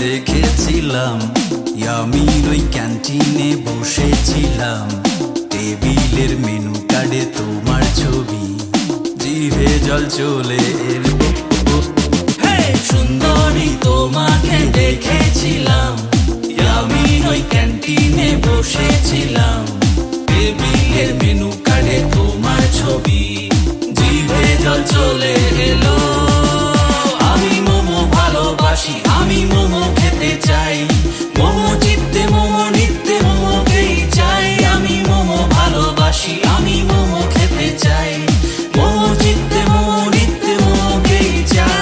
দেখেছিলাম, ইয়ামির ওই ক্যান্টিনে বসেছিলাম, টেবিলের মেনু কার্ডে তোমার ছবি, জিভে জল চলে এলো। সুন্দরী তোমাকে দেখেছিলাম, ইয়ামির ওই ক্যান্টিনে বসেছিলাম, টেবিলের মেনু কার্ডে তোমার ছবি, জিভে জল চলে এলো। আমি মোমো ভালোবাসি, আমি মোমো খেতে চাই, মোমো চিত্তে মোমো নিত্যে মোমোকেই চাই। আমি মোমো ভালোবাসি, আমি মোমো খেতে চাই, মোমো চিত্তে মোমো নিত্যে মোমোকেই চাই।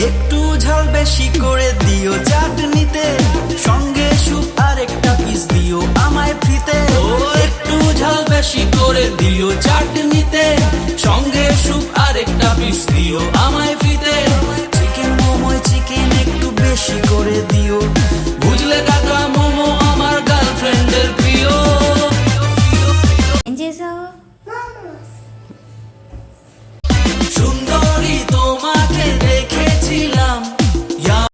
একটু ঝাল বেশি করে দিও চাটনিতে, সঙ্গে স্যুপ আর একটা পিস দিও আমায় ফ্রিতে। একটু ঝাল বেশি করে দিও চাটনিতে, সঙ্গে স্যুপ আর একটা পিস দিও আমায় ফ্রিতে। চিকেন মোমোয় চিকেন একটু বেশি করে দিও, বুঝলে কাকা